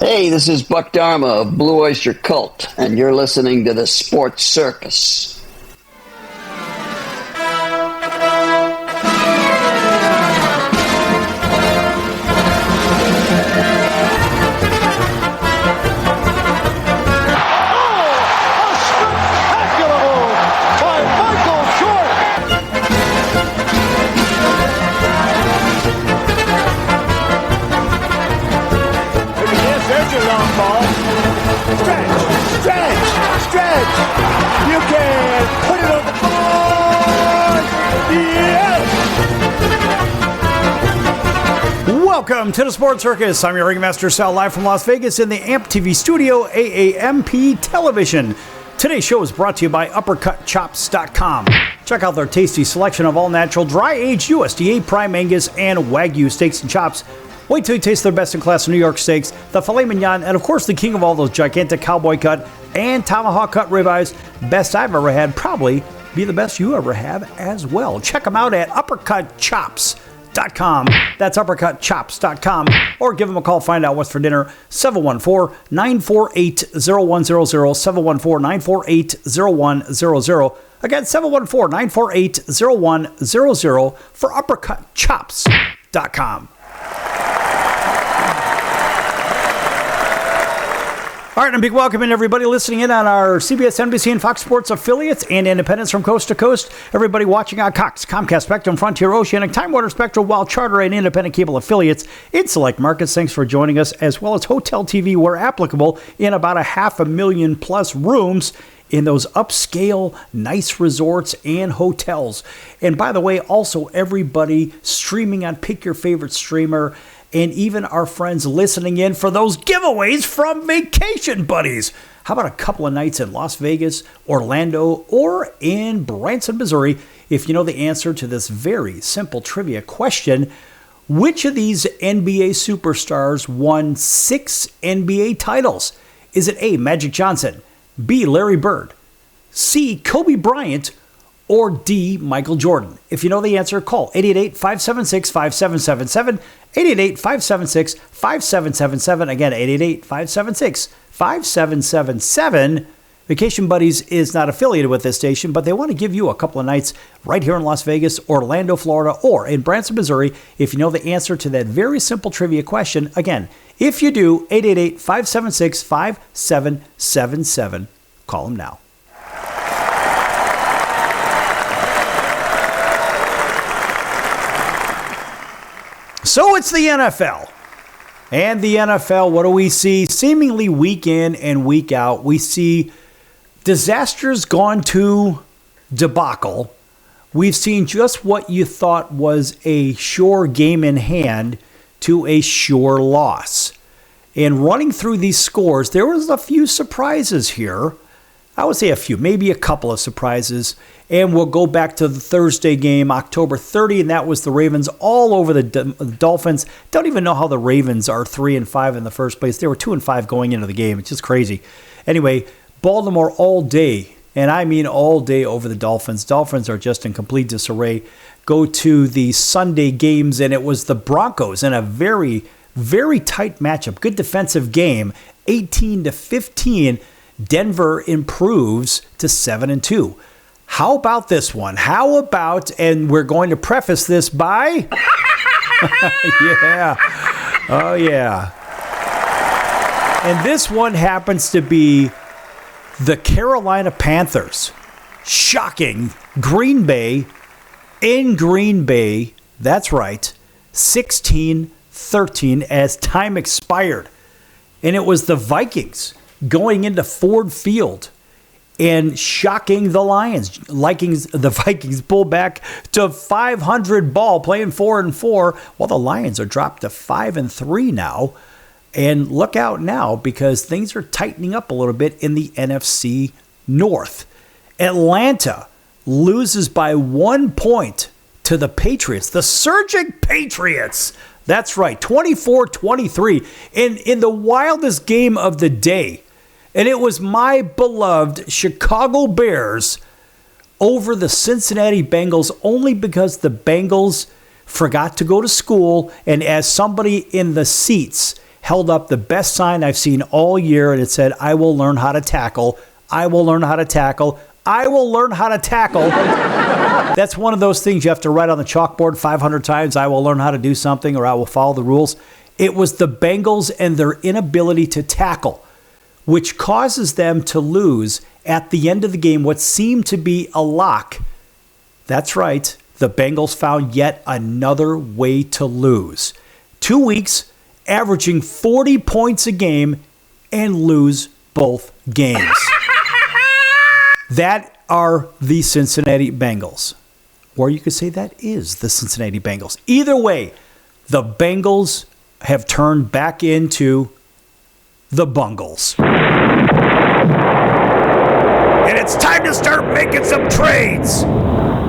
Hey, this is Buck Dharma of Blue Oyster Cult, and you're listening to the Sports Circus. Welcome to the Sports Circus. I'm your ringmaster, Sal, live from Las Vegas in the AMP TV studio, AAMP Television. Today's show is brought to you by UppercutChops.com. Check out their tasty selection of all-natural, dry-aged USDA Prime Angus and Wagyu steaks and chops. Wait till you taste their best-in-class New York steaks, the filet mignon, and of course the king of all those gigantic cowboy cut and tomahawk cut ribeyes. Best I've ever had, probably be the best you ever have as well. Check them out at UppercutChops.com. That's UppercutChops.com. Or give them a call, find out what's for dinner. 714-948-0100. 714-948-0100. Again, 714-948-0100 for UppercutChops.com. All right, and a big welcome in everybody listening in on our CBS, NBC, and Fox Sports affiliates and independents from coast to coast. Everybody watching on Cox, Comcast, Spectrum, Frontier, Oceanic, Time Warner, Spectrum, Wild, Charter, and independent cable affiliates in select markets. Thanks for joining us, as well as Hotel TV, where applicable, in about 500,000 plus rooms in those upscale, nice resorts and hotels. And by the way, also everybody streaming on Pick Your Favorite Streamer, and even our friends listening in for those giveaways from Vacation Buddies. How about a couple of nights in Las Vegas, Orlando, or in Branson, Missouri? If you know the answer to this very simple trivia question, which of these NBA superstars won 6 NBA titles? Is it A, Magic Johnson, B, Larry Bird, C, Kobe Bryant, or D, Michael Jordan? If you know the answer, call 888-576-5777, 888-576-5777. Again, 888-576-5777. Vacation Buddies is not affiliated with this station, but they want to give you a couple of nights right here in Las Vegas, Orlando, Florida, or in Branson, Missouri. If you know the answer to that very simple trivia question, again, if you do, 888-576-5777. Call them now. So it's the NFL. And the NFL, what do we see? Seemingly week in and week out, we see disasters gone to debacle. We've seen just what you thought was a sure game in hand to a sure loss. And running through these scores, there was a few surprises here. I would say a few, maybe a couple of surprises. And we'll go back to the Thursday game, October 30, and that was the Ravens all over the Dolphins. Don't even know how the Ravens are 3-5 in the first place. They were 2-5 going into the game. It's just crazy. Anyway, Baltimore all day, and I mean all day over the Dolphins. Dolphins are just in complete disarray. Go to the Sunday games, and it was the Broncos in a very, very tight matchup. Good defensive game, 18-15. Denver improves to 7-2. How about this one? How about, and we're going to preface this by, yeah, oh yeah. And this one happens to be the Carolina Panthers. Shocking. Green Bay, in Green Bay, that's right, 16-13 as time expired. And it was the Vikings going into Ford Field and shocking the Lions. The Vikings pull back to 500 ball, playing 4-4, while the Lions are dropped to 5-3 now. And look out now, because things are tightening up a little bit in the NFC North. Atlanta loses by 1 point to the Patriots, the surging Patriots. That's right, 24-23, in the wildest game of the day. And it was my beloved Chicago Bears over the Cincinnati Bengals, only because the Bengals forgot to go to school, and as somebody in the seats held up the best sign I've seen all year, and it said, "I will learn how to tackle. I will learn how to tackle. I will learn how to tackle." That's one of those things you have to write on the chalkboard 500 times. I will learn how to do something, or I will follow the rules. It was the Bengals and their inability to tackle, which causes them to lose at the end of the game what seemed to be a lock. That's right. The Bengals found yet another way to lose. 2 weeks, averaging 40 points a game, and lose both games. That are the Cincinnati Bengals. Or you could say that is the Cincinnati Bengals. Either way, the Bengals have turned back into the Bungles. And it's time to start making some trades.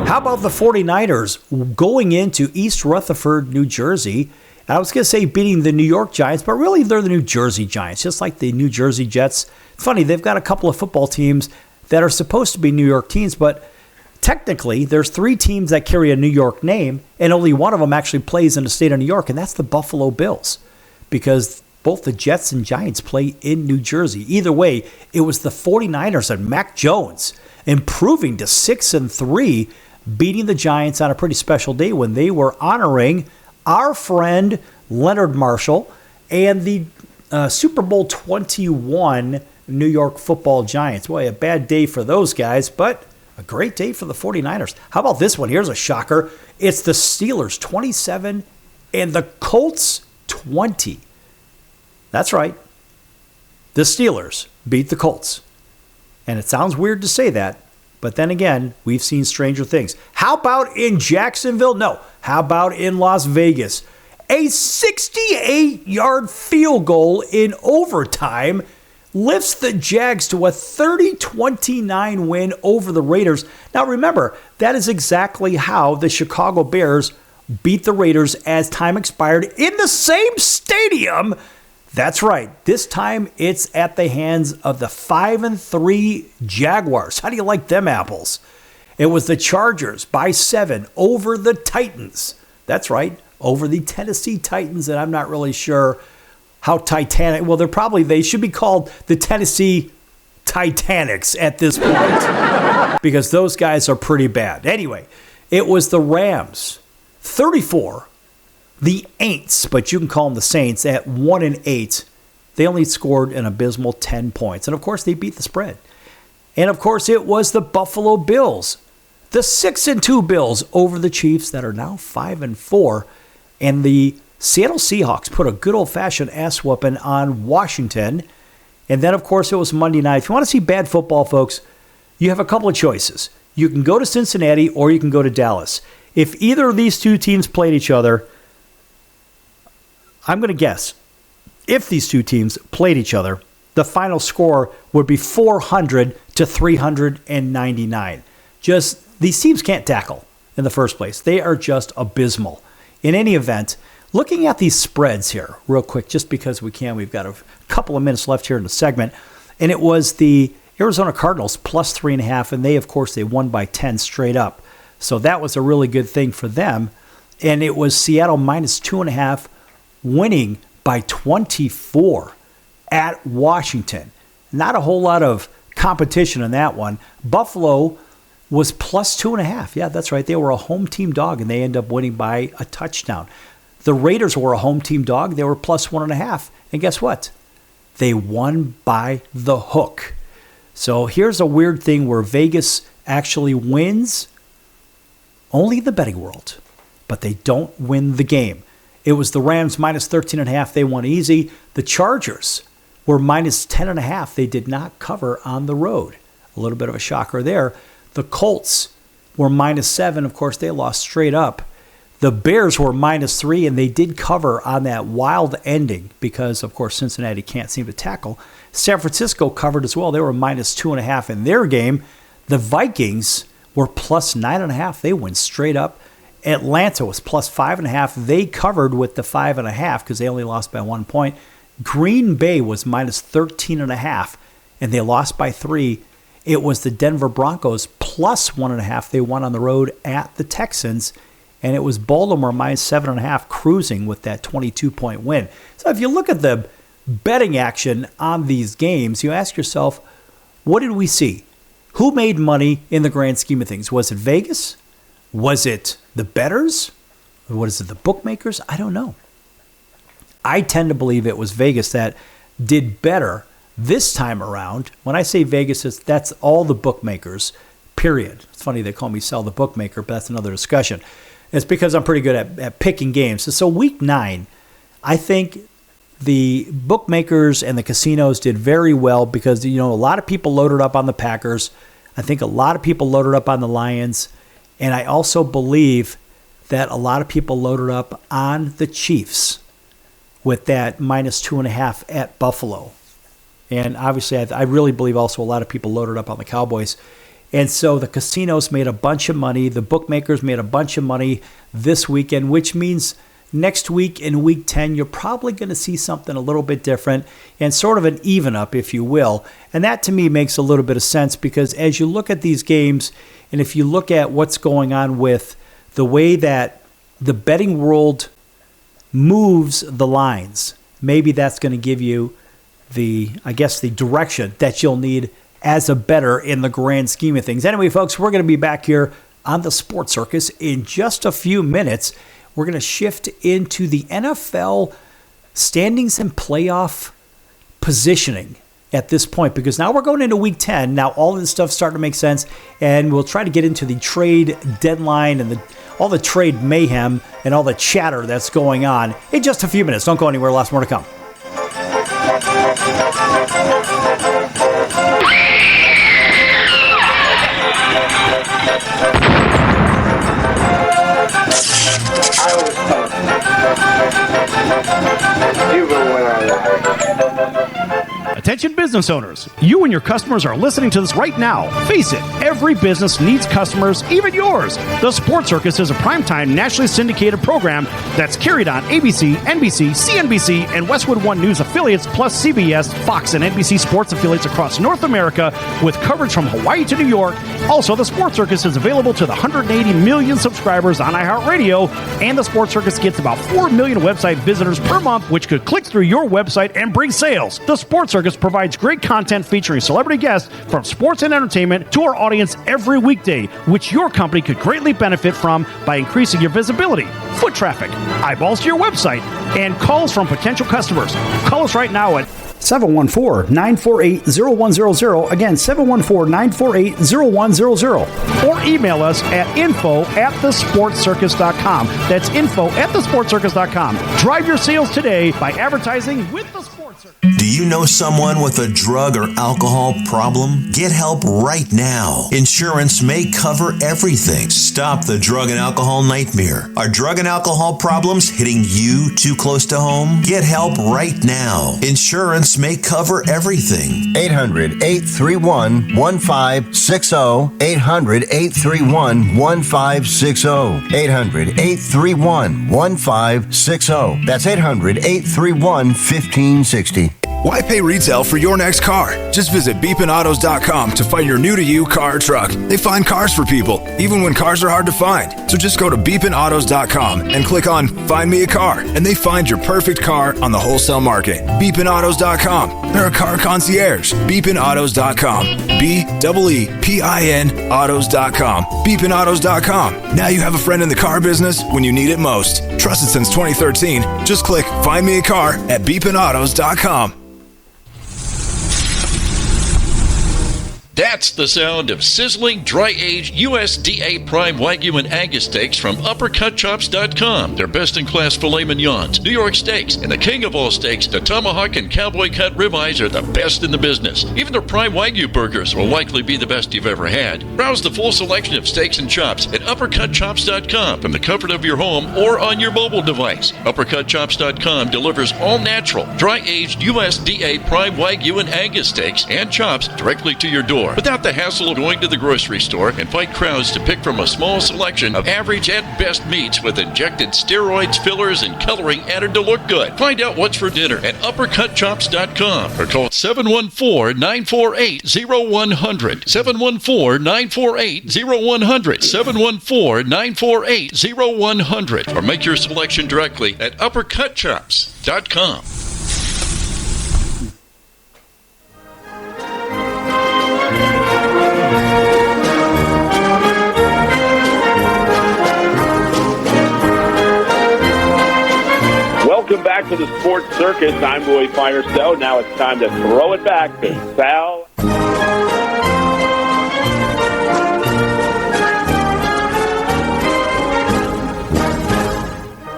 How about the 49ers going into East Rutherford, New Jersey? I was going to say beating the New York Giants, but really they're the New Jersey Giants, just like the New Jersey Jets. Funny, they've got a couple of football teams that are supposed to be New York teams, but technically there's 3 teams that carry a New York name, and only one of them actually plays in the state of New York, and that's the Buffalo Bills, because both the Jets and Giants play in New Jersey. Either way, it was the 49ers and Mac Jones improving to 6-3, beating the Giants on a pretty special day when they were honoring our friend Leonard Marshall and the Super Bowl 21 New York Football Giants. Boy, a bad day for those guys, but a great day for the 49ers. How about this one? Here's a shocker. It's the Steelers 27 and the Colts 20. That's right. The Steelers beat the Colts. And it sounds weird to say that, but then again, we've seen stranger things. How about in Jacksonville? No. How about in Las Vegas? A 68-yard field goal in overtime lifts the Jags to a 30-29 win over the Raiders. Now remember, that is exactly how the Chicago Bears beat the Raiders as time expired in the same stadium. That's right. This time it's at the hands of the 5-3 Jaguars. How do you like them apples? It was the Chargers by 7 over the Titans. That's right, over the Tennessee Titans, and I'm not really sure how Titanic. Well, they should be called the Tennessee Titanics at this point because those guys are pretty bad. Anyway, it was the Rams 34. The Aints, but you can call them the Saints, at 1-8. They only scored an abysmal 10 points. And, of course, they beat the spread. And, of course, it was the Buffalo Bills, the 6-2 Bills over the Chiefs that are now 5-4. And the Seattle Seahawks put a good old-fashioned ass-whooping on Washington. And then, of course, it was Monday night. If you want to see bad football, folks, you have a couple of choices. You can go to Cincinnati or you can go to Dallas. If either of these two teams played each other, I'm going to guess, if these two teams played each other, the final score would be 400-399. Just, these teams can't tackle in the first place. They are just abysmal. In any event, looking at these spreads here real quick, just because we can, we've got a couple of minutes left here in the segment, and it was the Arizona Cardinals plus 3.5, and they, of course, they won by 10 straight up. So that was a really good thing for them. And it was Seattle minus 2.5, winning by 24 at Washington. Not a whole lot of competition in that one. Buffalo was plus 2.5. Yeah, that's right. They were a home team dog, and they ended up winning by a touchdown. The Raiders were a home team dog. They were plus 1.5. And guess what? They won by the hook. So here's a weird thing where Vegas actually wins only the betting world, but they don't win the game. It was the Rams minus 13.5. They won easy. The Chargers were minus 10.5. They did not cover on the road. A little bit of a shocker there. The Colts were minus 7. Of course, they lost straight up. The Bears were minus 3, and they did cover on that wild ending because, of course, Cincinnati can't seem to tackle. San Francisco covered as well. They were minus 2.5 in their game. The Vikings were plus 9.5. They went straight up. Atlanta was plus 5.5. They covered with the 5.5 because they only lost by 1 point. Green Bay was minus 13.5, and they lost by 3. It was the Denver Broncos plus 1.5. They won on the road at the Texans. and it was Baltimore minus 7.5 cruising with that 22-point win. So if you look at the betting action on these games, you ask yourself, what did we see? Who made money in the grand scheme of things? Was it Vegas? Was it the bettors? Or what is it, the bookmakers? I don't know. I tend to believe it was Vegas that did better this time around. When I say Vegas, that's all the bookmakers, period. It's funny they call me Sell the Bookmaker, but that's another discussion. It's because I'm pretty good at picking games. So week 9, I think the bookmakers and the casinos did very well because, a lot of people loaded up on the Packers. I think a lot of people loaded up on the Lions. And I also believe that a lot of people loaded up on the Chiefs with that minus 2.5 at Buffalo. And obviously, I really believe also a lot of people loaded up on the Cowboys. And so the casinos made a bunch of money. The bookmakers made a bunch of money this weekend, which means next week in week 10, you're probably going to see something a little bit different and sort of an even up, if you will. And that to me makes a little bit of sense because as you look at these games and if you look at what's going on with the way that the betting world moves the lines, maybe that's going to give you the direction that you'll need as a bettor in the grand scheme of things. Anyway, folks, we're going to be back here on the Sports Circus in just a few minutes. We're going to shift into the NFL standings and playoff positioning at this point because now we're going into week 10. Now all of this stuff's starting to make sense, and we'll try to get into the trade deadline and all the trade mayhem and all the chatter that's going on in just a few minutes. Don't go anywhere. Lots more to come. You will win our life. Attention business owners, you and your customers are listening to this right now. Face it, every business needs customers, even yours. The Sports Circus is a primetime nationally syndicated program that's carried on ABC, NBC, CNBC, and Westwood One News affiliates, plus CBS, Fox, and NBC sports affiliates across North America with coverage from Hawaii to New York. Also, the Sports Circus is available to the 180 million subscribers on iHeartRadio, and the Sports Circus gets about 4 million website visitors per month, which could click through your website and bring sales. The Sports Circus provides great content featuring celebrity guests from sports and entertainment to our audience every weekday, which your company could greatly benefit from by increasing your visibility, foot traffic, eyeballs to your website, and calls from potential customers. Call us right now at 714-948-0100. Again, 714-948-0100. Or email us at info@thesportscircus.com. That's info@thesportscircus.com. Drive your sales today by advertising with the Sports Circus. Do you know someone with a drug or alcohol problem? Get help right now. Insurance may cover everything. Stop the drug and alcohol nightmare. Are drug and alcohol problems hitting you too close to home? Get help right now. Insurance may cover everything. 800-831-1560. 800-831-1560. 800-831-1560. That's 800-831-1560. Why pay retail for your next car? Just visit beepinautos.com to find your new-to-you car or truck. They find cars for people, even when cars are hard to find. So just go to beepinautos.com and click on Find Me a Car, and they find your perfect car on the wholesale market. beepinautos.com. They're a car concierge. beepinautos.com. BEEPIN autos.com. beepinautos.com. Now you have a friend in the car business when you need it most. Trusted since 2013. Just click Find Me a Car at beepinautos.com. That's the sound of sizzling, dry-aged USDA Prime Wagyu and Angus steaks from UppercutChops.com. Their best-in-class filet mignons, New York steaks, and the king of all steaks, the tomahawk and cowboy cut ribeyes are the best in the business. Even their Prime Wagyu burgers will likely be the best you've ever had. Browse the full selection of steaks and chops at UppercutChops.com from the comfort of your home or on your mobile device. UppercutChops.com delivers all-natural, dry-aged USDA Prime Wagyu and Angus steaks and chops directly to your door. store without the hassle of going to the grocery store and fight crowds to pick from a small selection of average at best meats with injected steroids, fillers, and coloring added to look good. Find out what's for dinner at uppercutchops.com or call 714-948-0100. 714-948-0100. 714-948-0100. Or make your selection directly at uppercutchops.com. Welcome back to the Sports Circus. I'm Roy Firestone. Now it's time to throw it back to Sal.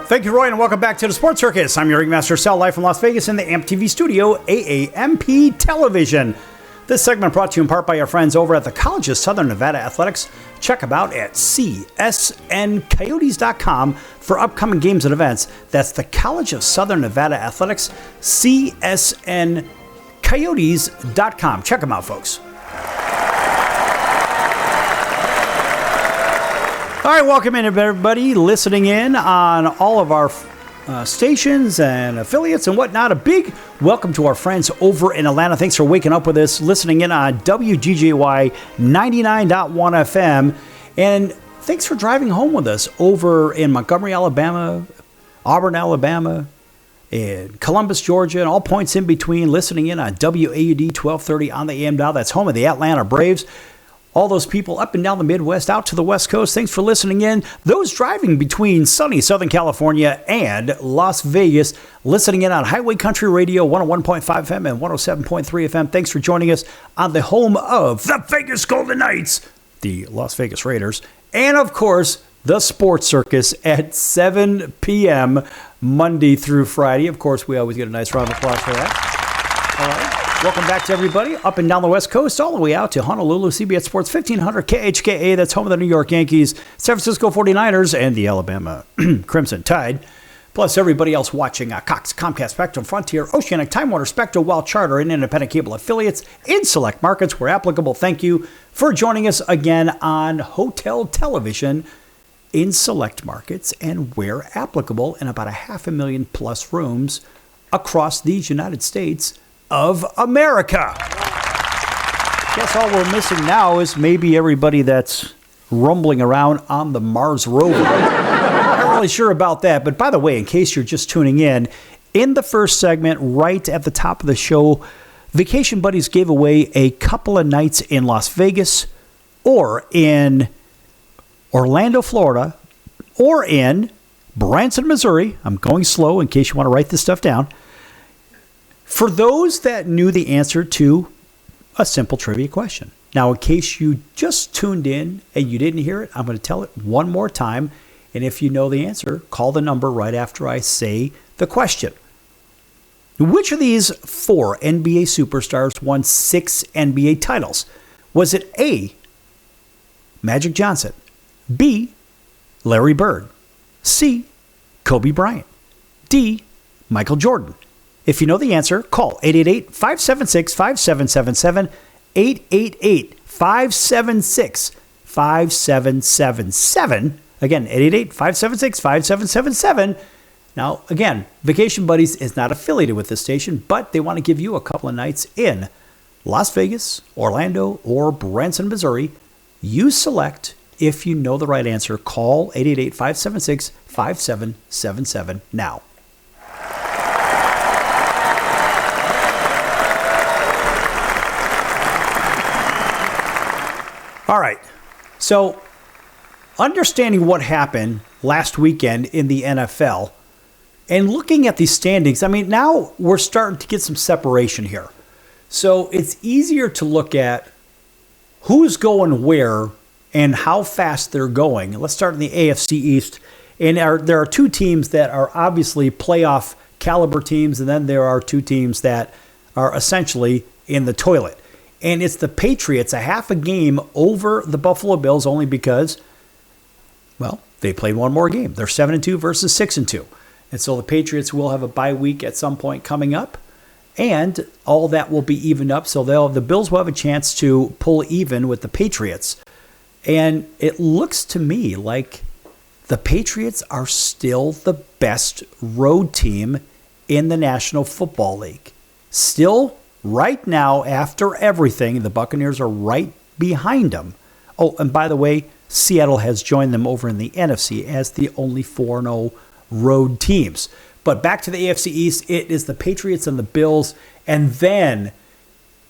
Thank you, Roy, and welcome back to the Sports Circus. I'm your ringmaster, Sal, live from Las Vegas in the AMP TV studio, AAMP Television. This segment brought to you in part by our friends over at the College of Southern Nevada Athletics. Check them out at csncoyotes.com for upcoming games and events. That's the College of Southern Nevada Athletics, csncoyotes.com. Check them out, folks. All right, welcome in, everybody listening in on all of our stations and affiliates and whatnot. A big welcome to our friends over in Atlanta. Thanks for waking up with us, listening in on WGJY 99.1 FM. And thanks for driving home with us over in Montgomery, Alabama, Auburn, Alabama, and Columbus, Georgia, and all points in between, listening in on WAUD 1230 on the AM dial. That's home of the Atlanta Braves. All those people up and down the Midwest, out to the West Coast, thanks for listening in. Those driving between sunny Southern California and Las Vegas, listening in on Highway Country Radio, 101.5 FM and 107.3 FM. Thanks for joining us on the home of the Vegas Golden Knights, the Las Vegas Raiders, and, of course, the Sports Circus at 7 p.m. Monday through Friday. Of course, we always get a nice round of applause for that. All right. Welcome back to everybody up and down the West Coast, all the way out to Honolulu, CBS Sports 1500 KHKA. That's home of the New York Yankees, San Francisco 49ers, and the Alabama Crimson Tide. Plus everybody else watching Cox, Comcast, Spectrum, Frontier, Oceanic, Time Warner, Spectro, Wild Charter, and independent cable affiliates in select markets where applicable. Thank you for joining us again on Hotel Television in select markets and where applicable in about 500,000 plus rooms across these United States of America. Guess all we're missing now is maybe everybody that's rumbling around on the Mars rover. Not really sure about that, but by the way, in case you're just tuning in the first segment, right at the top of the show, Vacation Buddies gave away a couple of nights in Las Vegas or in Orlando, Florida, or in Branson, Missouri. I'm going slow in case you want to write this stuff down. For those that knew the answer to a simple trivia question. Now, in case you just tuned in and you didn't hear it, I'm going to tell it one more time. And if you know the answer, call the number right after I say the question. Which of these 4 NBA superstars won 6 NBA titles? Was it A, Magic Johnson, B, Larry Bird, C, Kobe Bryant, D, Michael Jordan? If you know the answer, call 888-576-5777, 888-576-5777. Again, 888-576-5777. Now, again, Vacation Buddies is not affiliated with this station, but they want to give you a couple of nights in Las Vegas, Orlando, or Branson, Missouri. You select. If you know the right answer, call 888-576-5777 now. All right, so understanding what happened last weekend in the NFL and looking at these standings, I mean, now we're starting to get some separation here. So it's easier to look at who's going where and how fast they're going. Let's start in the AFC East. And there are 2 teams that are obviously playoff caliber teams, and then there are 2 teams that are essentially in the toilet. And it's the Patriots, a half a game over the Buffalo Bills, only because, well, they played one more game. They're 7-2 versus 6-2. And so the Patriots will have a bye week at some point coming up. And all that will be evened up, so the Bills will have a chance to pull even with the Patriots. And it looks to me like the Patriots are still the best road team in the National Football League. Still, right now, after everything, the Buccaneers are right behind them. Oh, and by the way, Seattle has joined them over in the NFC as the only 4-0 road teams. But back to the AFC East, it is the Patriots and the Bills, and then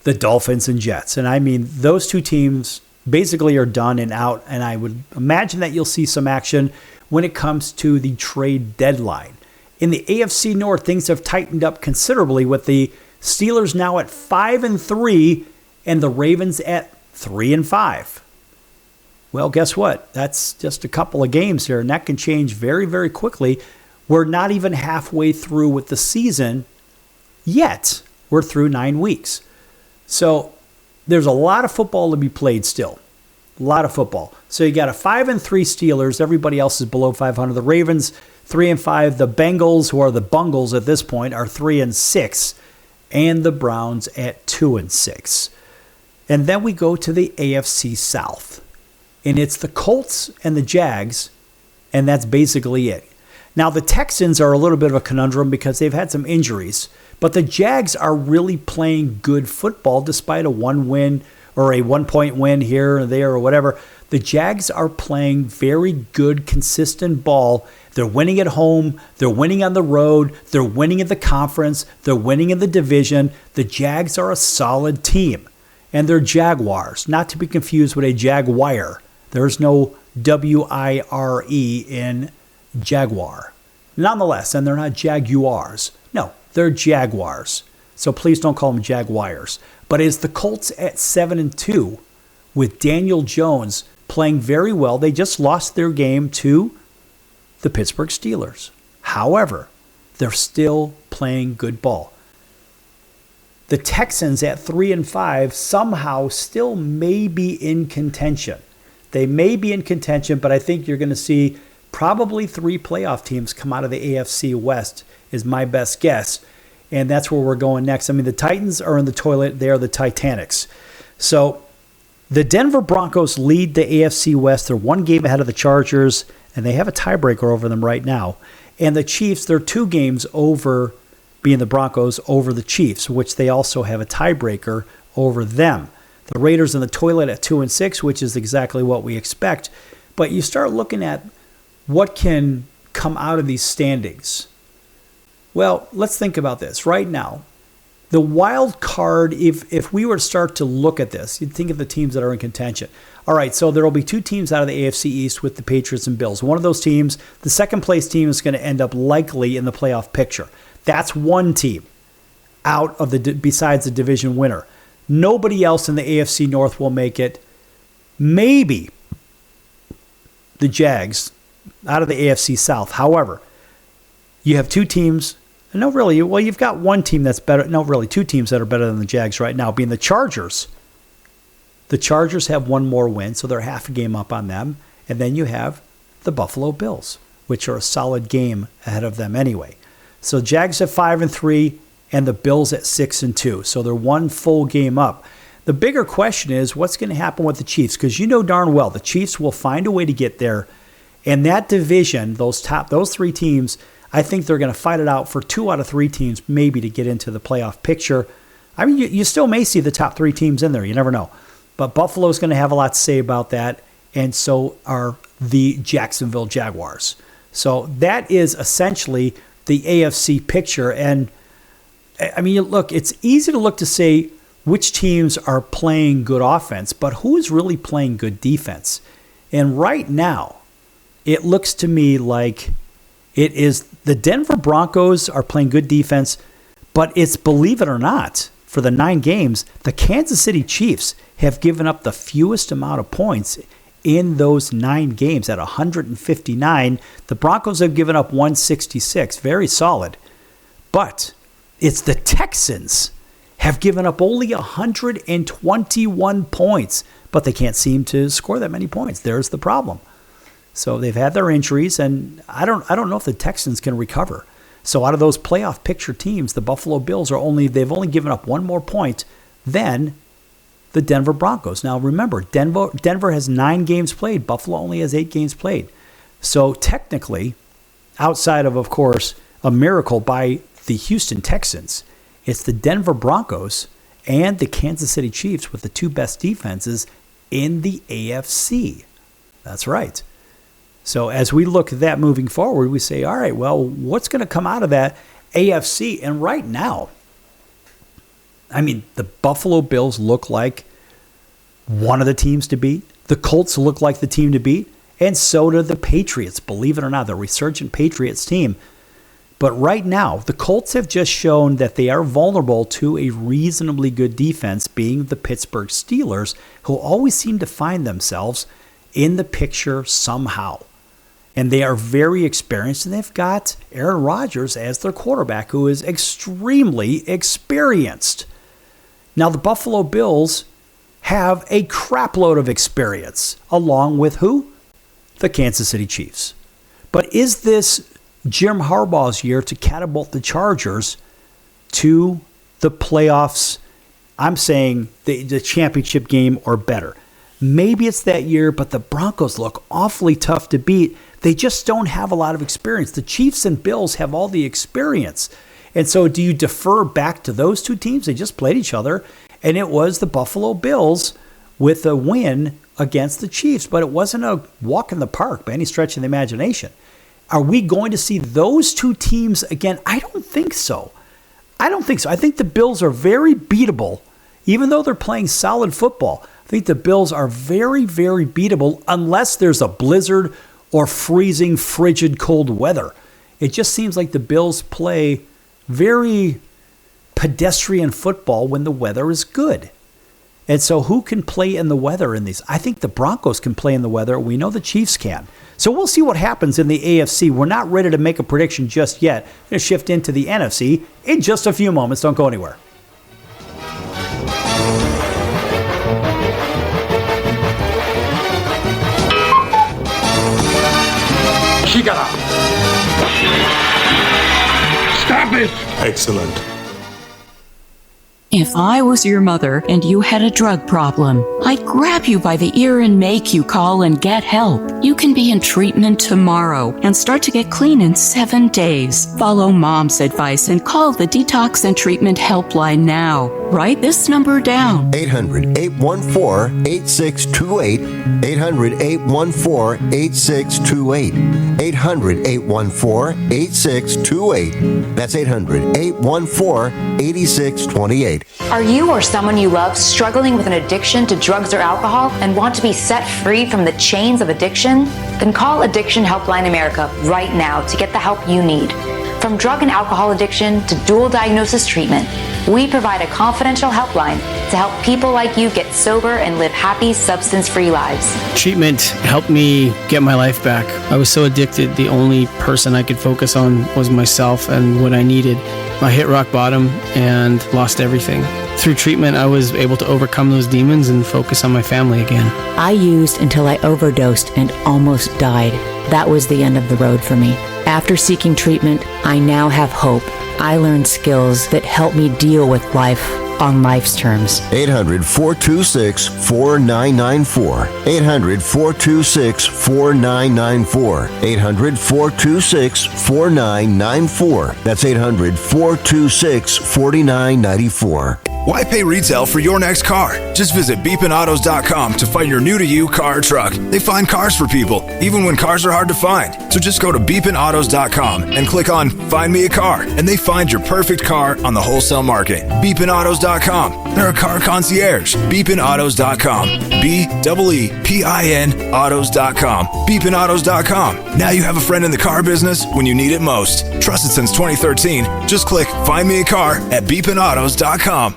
the Dolphins and Jets. And I mean, those two teams basically are done and out, and I would imagine that you'll see some action when it comes to the trade deadline. In the AFC North, things have tightened up considerably with the Steelers now at 5-3 and the Ravens at 3-5. Well, guess what? That's just a couple of games here, and that can change very, very quickly. We're not even halfway through with the season yet. We're through 9 weeks. So there's a lot of football to be played still. A lot of football. So you got a 5-3 Steelers. Everybody else is below 500. The Ravens, 3-5. The Bengals, who are the Bungles at this point, are 3-6. And the Browns at 2-6. And then we go to the AFC South. And it's the Colts and the Jags, and that's basically it. Now, the Texans are a little bit of a conundrum because they've had some injuries, but the Jags are really playing good football despite a 1-win or a 1-point win here or there or whatever. The Jags are playing very good, consistent ball. They're winning at home. They're winning on the road. They're winning in the conference. They're winning in the division. The Jags are a solid team, and they're Jaguars, not to be confused with a Jaguar. There's no W-I-R-E in Jaguar. Nonetheless, and they're not Jaguars. No, they're Jaguars. So please don't call them Jaguars. But it's the Colts at 7-2 with Daniel Jones playing very well. They just lost their game to the Pittsburgh Steelers. However, they're still playing good ball. The Texans at 3-5 somehow still may be in contention. They may be in contention, but I think you're going to see probably 3 playoff teams come out of the AFC West is my best guess. And that's where we're going next. I mean, the Titans are in the toilet. They are the Titanics. So the Denver Broncos lead the AFC West. They're 1 game ahead of the Chargers, and they have a tiebreaker over them right now. And the Chiefs, they're 2 games over, being the Broncos, over the Chiefs, which they also have a tiebreaker over them. The Raiders in the toilet at 2-6, which is exactly what we expect. But you start looking at what can come out of these standings. Well, let's think about this. Right now, the wild card, if we were to start to look at this, you'd think of the teams that are in contention. All right, so there will be 2 teams out of the AFC East with the Patriots and Bills. One of those teams, the second-place team, is going to end up likely in the playoff picture. That's one team out of besides the division winner. Nobody else in the AFC North will make it. Maybe the Jags out of the AFC South. However, you have 2 teams. No, really. Well, you've got one team that's better. No, really, 2 teams that are better than the Jags right now, being the Chargers. The Chargers have 1 more win, so they're half a game up on them. And then you have the Buffalo Bills, which are a solid game ahead of them anyway. So Jags at 5-3 and the Bills at 6-2. So they're 1 full game up. The bigger question is what's going to happen with the Chiefs, because you know darn well the Chiefs will find a way to get there. And that division, those 3 teams, I think they're going to fight it out for 2 out of 3 teams maybe to get into the playoff picture. I mean, you still may see the top 3 teams in there. You never know. But Buffalo's going to have a lot to say about that, and so are the Jacksonville Jaguars. So that is essentially the AFC picture. And, I mean, look, it's easy to look to say which teams are playing good offense, but who is really playing good defense? And right now, it looks to me like it is the Denver Broncos are playing good defense, but it's, believe it or not, for the 9 games, the Kansas City Chiefs have given up the fewest amount of points in those 9 games at 159. The Broncos have given up 166, very solid. But it's the Texans have given up only 121 points, but they can't seem to score that many points. There's the problem. So they've had their injuries, and I don't know if the Texans can recover. So out of those playoff picture teams, the Buffalo Bills they've only given up one more point than the Denver Broncos. Now remember, Denver has 9 games played. Buffalo only has 8 games played. So technically, outside of course, a miracle by the Houston Texans, it's the Denver Broncos and the Kansas City Chiefs with the 2 best defenses in the AFC. That's right. So as we look at that moving forward, we say, all right, well, what's going to come out of that AFC? And right now, I mean, the Buffalo Bills look like one of the teams to beat. The Colts look like the team to beat. And so do the Patriots, believe it or not, the resurgent Patriots team. But right now, the Colts have just shown that they are vulnerable to a reasonably good defense, being the Pittsburgh Steelers, who always seem to find themselves in the picture somehow. And they are very experienced, and they've got Aaron Rodgers as their quarterback, who is extremely experienced. Now, the Buffalo Bills have a crapload of experience, along with who? The Kansas City Chiefs. But is this Jim Harbaugh's year to catapult the Chargers to the playoffs? I'm saying the championship game or better. Maybe it's that year, but the Broncos look awfully tough to beat. They just don't have a lot of experience. The Chiefs and Bills have all the experience. And so do you defer back to those two teams? They just played each other, and it was the Buffalo Bills with a win against the Chiefs, but it wasn't a walk in the park by any stretch of the imagination. Are we going to see those two teams again? I don't think so. I think the Bills are very beatable, even though they're playing solid football. I think the Bills are very, very beatable unless there's a blizzard or freezing, frigid, cold weather. It just seems like the Bills play very pedestrian football when the weather is good. And so who can play in the weather in these? I think the Broncos can play in the weather. We know the Chiefs can. So we'll see what happens in the AFC. We're not ready to make a prediction just yet. We're going to shift into the NFC in just a few moments. Don't go anywhere. She got up. Stop it! Excellent. If I was your mother and you had a drug problem, I'd grab you by the ear and make you call and get help. You can be in treatment tomorrow and start to get clean in 7 days. Follow Mom's advice and call the Detox and Treatment Helpline now. Write this number down. 800-814-8628. 800-814-8628. 800-814-8628. That's 800-814-8628. Are you or someone you love struggling with an addiction to drugs or alcohol and want to be set free from the chains of addiction? Then call Addiction Helpline America right now to get the help you need. From drug and alcohol addiction to dual diagnosis treatment, we provide a confidential helpline to help people like you get sober and live happy, substance-free lives. Treatment helped me get my life back. I was so addicted, the only person I could focus on was myself and what I needed. I hit rock bottom and lost everything. Through treatment, I was able to overcome those demons and focus on my family again. I used until I overdosed and almost died. That was the end of the road for me. After seeking treatment, I now have hope. I learned skills that help me deal with life on life's terms. 800-426-4994. 800-426-4994. 800-426-4994. That's 800-426-4994. Why pay retail for your next car? Just visit beepinautos.com to find your new-to-you car or truck. They find cars for people, even when cars are hard to find. So just go to beepinautos.com and click on Find Me a Car, and they find your perfect car on the wholesale market. Beepinautos.com. They're a car concierge. Beepinautos.com. BEEPIN autos.com. Beepinautos.com. Now you have a friend in the car business when you need it most. Trusted since 2013. Just click Find Me a Car at beepinautos.com.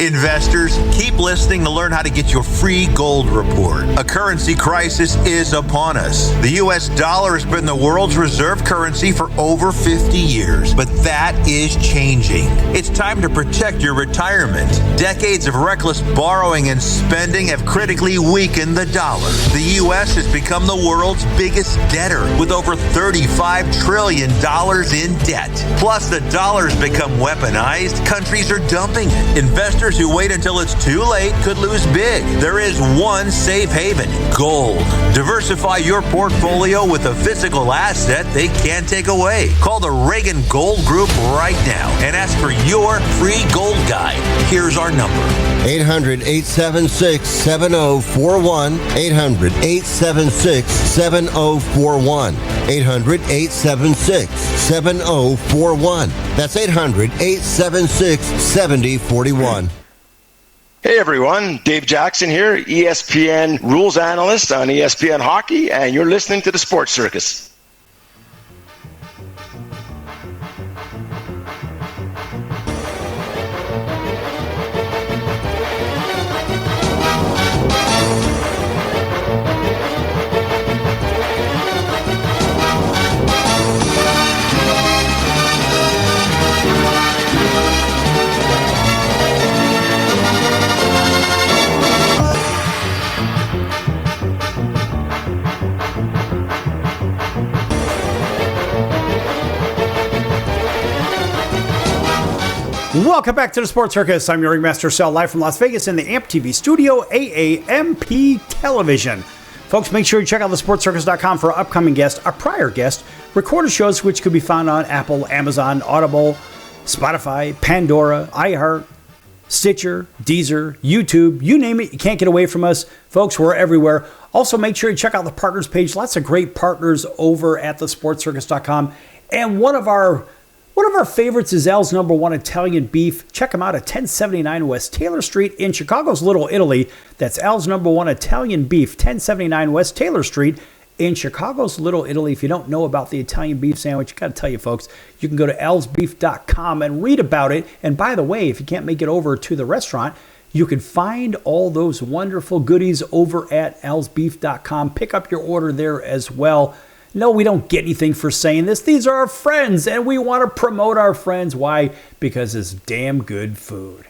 Investors, keep listening to learn how to get your free gold report. A currency crisis is upon us. The U.S. dollar has been the world's reserve currency for over 50 years, but that is changing. It's time to protect your retirement. Decades of reckless borrowing and spending have critically weakened the dollar. The U.S. has become the world's biggest debtor with over $35 trillion in debt. Plus, the dollar's become weaponized. Countries are dumping it. Investors who wait until it's too late could lose big. There is one safe haven: gold. Diversify your portfolio with a physical asset they can't take away. Call the Reagan Gold Group right now and ask for your free gold guide. Here's our number: 800-876-7041. 800-876-7041. 800-876-7041. That's 800-876-7041. Hey everyone, Dave Jackson here, ESPN rules analyst on ESPN Hockey, and you're listening to the Sports Circus. Welcome back to the Sports Circus. I'm your ringmaster, Sal, live from Las Vegas in the AMP TV studio, AAMP Television. Folks, make sure you check out thesportscircus.com for our upcoming guests, our prior guests, recorded shows which could be found on Apple, Amazon, Audible, Spotify, Pandora, iHeart, Stitcher, Deezer, YouTube, you name it. You can't get away from us. Folks, we're everywhere. Also, make sure you check out the partners page. Lots of great partners over at thesportscircus.com. And one of our favorites is Al's Number One Italian Beef. Check them out at 1079 West Taylor Street in Chicago's Little Italy. That's Al's Number One Italian Beef, 1079 West Taylor Street in Chicago's Little Italy. If you don't know about the Italian beef sandwich, I got to tell you, folks, you can go to alsbeef.com and read about it. And by the way, if you can't make it over to the restaurant, you can find all those wonderful goodies over at alsbeef.com. Pick up your order there as well. No, we don't get anything for saying this. These are our friends, and we want to promote our friends. Why? Because it's damn good food.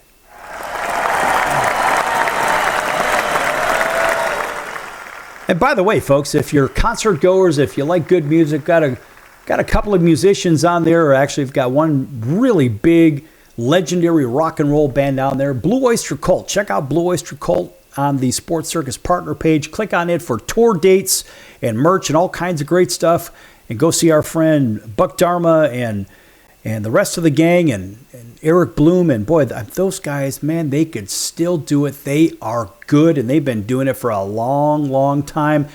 And by the way, folks, if you're concert goers, if you like good music, got a couple of musicians on there, or actually I've got one really big, legendary rock and roll band down there, Blue Oyster Cult. Check out Blue Oyster Cult on the Sports Circus partner page. Click on it for tour dates and merch and all kinds of great stuff. And go see our friend Buck Dharma and the rest of the gang and Eric Bloom. And boy, those guys, man, they could still do it. They are good, and they've been doing it for a long, long time.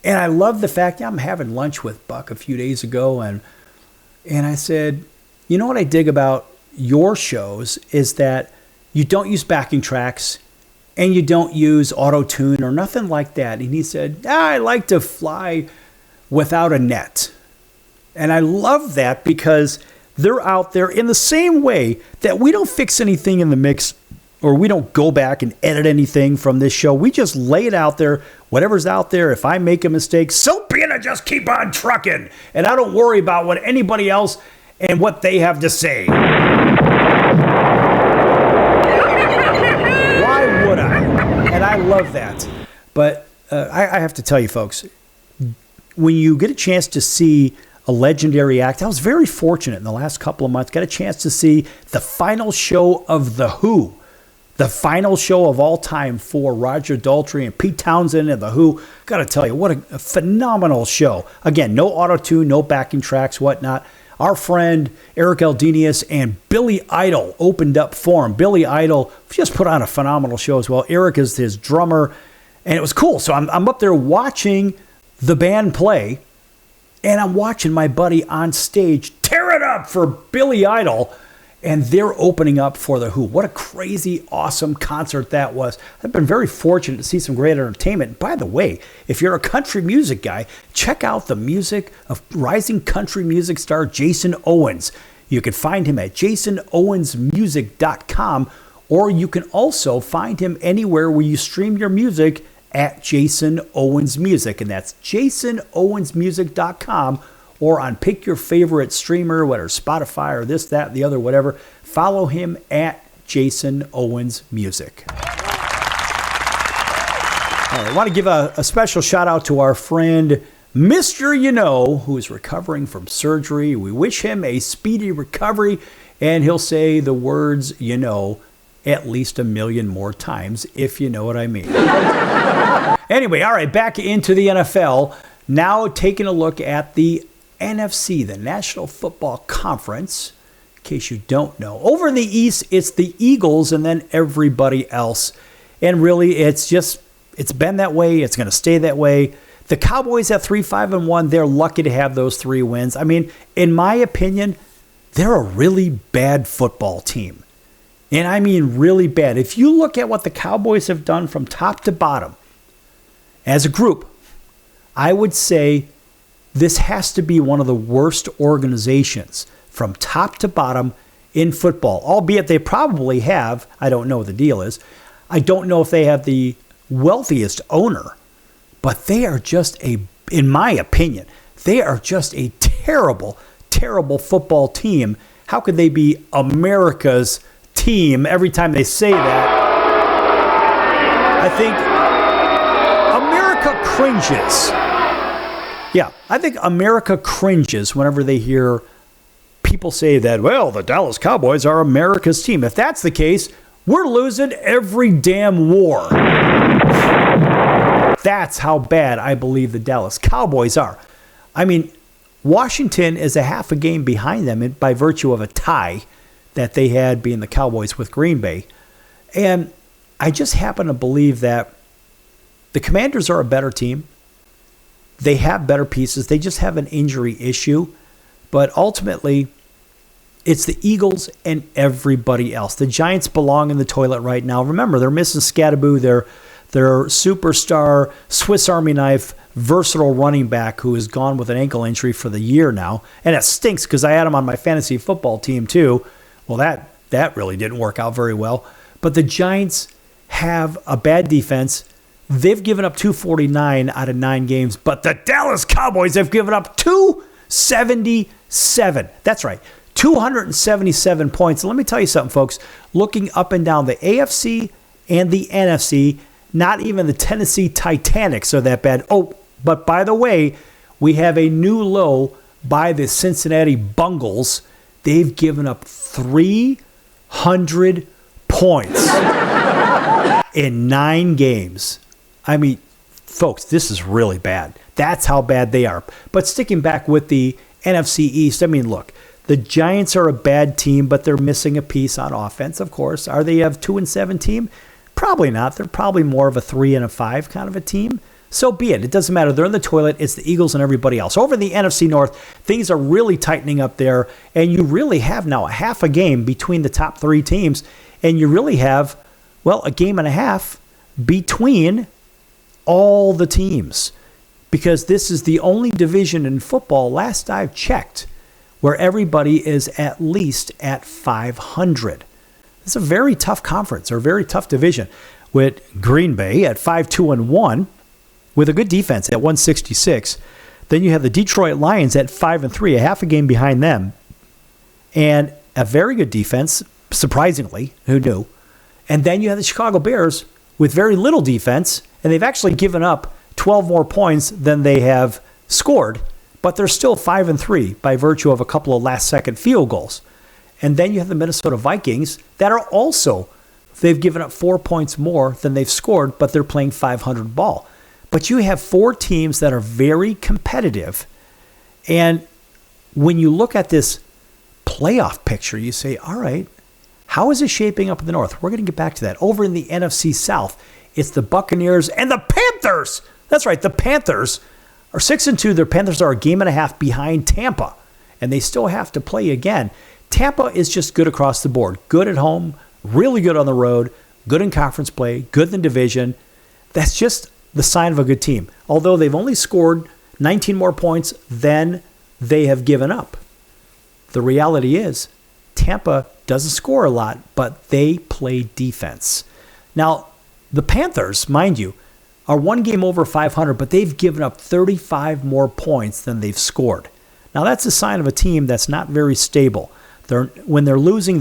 And I love the fact, I'm having lunch with Buck a few days ago, and I said, you know what I dig about your shows is that you don't use backing tracks, and you don't use auto-tune or nothing like that. And he said, I like to fly without a net. And I love that because they're out there in the same way that we don't fix anything in the mix, or we don't go back and edit anything from this show. We just lay it out there. Whatever's out there, if I make a mistake, so be it, I just keep on trucking. And I don't worry about what anybody else and what they have to say. And I love that. But I have to tell you, folks, when you get a chance to see a legendary act, I was very fortunate in the last couple of months, got a chance to see the final show of The Who, the final show of all time for Roger Daltrey and Pete Townsend and The Who. Got to tell you, what a phenomenal show. Again, no auto-tune, no backing tracks, whatnot. Our friend Eric Eldenius and Billy Idol opened up for him. Billy Idol just put on a phenomenal show as well. Eric is his drummer, and it was cool. So I'm up there watching the band play, and I'm watching my buddy on stage tear it up for Billy Idol, and they're opening up for The Who. What a crazy, awesome concert that was. I've been very fortunate to see some great entertainment. By the way, if you're a country music guy, check out the music of rising country music star Jason Owens. You can find him at jasonowensmusic.com, or you can also find him anywhere where you stream your music at Jason Owens Music, and that's jasonowensmusic.com, or on pick your favorite streamer, whether Spotify or this, that, the other, whatever. Follow him at Jason Owens Music. I want to give a special shout out to our friend Mr. who is recovering from surgery. We wish him a speedy recovery, and he'll say the words at least 1 million more times, if you know what I mean. Anyway, all right, back into the NFL. Now taking a look at the NFC, the National Football Conference. In case you don't know, over in the East, it's the Eagles and then everybody else. And really, it's been that way. It's going to stay that way. The Cowboys at 3-5-1, they're lucky to have those 3 wins. I mean, in my opinion, they're a really bad football team. And I mean really bad. If you look at what the Cowboys have done from top to bottom, as a group, I would say this has to be one of the worst organizations from top to bottom in football, albeit they probably have. I don't know what the deal is. I don't know if they have the wealthiest owner, but they are just in my opinion, they are just a terrible, terrible football team. How could they be America's team? Every time they say that, I think America cringes. Yeah, I think America cringes whenever they hear people say that, well, the Dallas Cowboys are America's team. If that's the case, we're losing every damn war. That's how bad I believe the Dallas Cowboys are. I mean, Washington is a half a game behind them by virtue of a tie that they had being the Cowboys with Green Bay. And I just happen to believe that the Commanders are a better team. They have better pieces. They just have an injury issue. But ultimately, it's the Eagles and everybody else. The Giants belong in the toilet right now. Remember, they're missing Scattaboo, their superstar, Swiss Army knife, versatile running back who is gone with an ankle injury for the year now. And it stinks because I had him on my fantasy football team too. Well, that really didn't work out very well. But the Giants have a bad defense. They've given up 249 out of 9 games, but the Dallas Cowboys have given up 277. That's right, 277 points. And let me tell you something, folks. Looking up and down the AFC and the NFC, not even the Tennessee Titanics are that bad. Oh, but by the way, we have a new low by the Cincinnati Bungles. They've given up 300 points in 9 games. I mean, folks, this is really bad. That's how bad they are. But sticking back with the NFC East, I mean, look, the Giants are a bad team, but they're missing a piece on offense, of course. Are they a 2-7 team? Probably not. They're probably more of a 3-5 kind of a team. So be it. It doesn't matter. They're in the toilet. It's the Eagles and everybody else. Over in the NFC North, things are really tightening up there, and you really have now a half a game between the top 3 teams, and you really have, well, a game and a half between all the teams, because this is the only division in football, last I've checked, where everybody is at least at 500. It's a very tough conference, or a very tough division, with Green Bay at 5-2-1, with a good defense at 166. Then you have the Detroit Lions at 5-3, a half a game behind them, and a very good defense, surprisingly, who knew? And then you have the Chicago Bears with very little defense, and they've actually given up 12 more points than they have scored, but they're still 5-3 by virtue of a couple of last-second field goals. And then you have the Minnesota Vikings that are also, they've given up 4 points more than they've scored, but they're playing 500 ball. But you have 4 teams that are very competitive. And when you look at this playoff picture, you say, all right, how is it shaping up in the North? We're going to get back to that. Over in the NFC South, it's the Buccaneers and the Panthers. That's right, the Panthers are 6-2. Their Panthers are a game and a half behind Tampa, and they still have to play again. Tampa is just good across the board. Good at home, really good on the road, good in conference play, good in the division. That's just the sign of a good team. Although they've only scored 19 more points than they have given up. The reality is, Tampa doesn't score a lot, but they play defense. Now, the Panthers, mind you, are one game over 500, but they've given up 35 more points than they've scored. Now, that's a sign of a team that's not very stable. When they're losing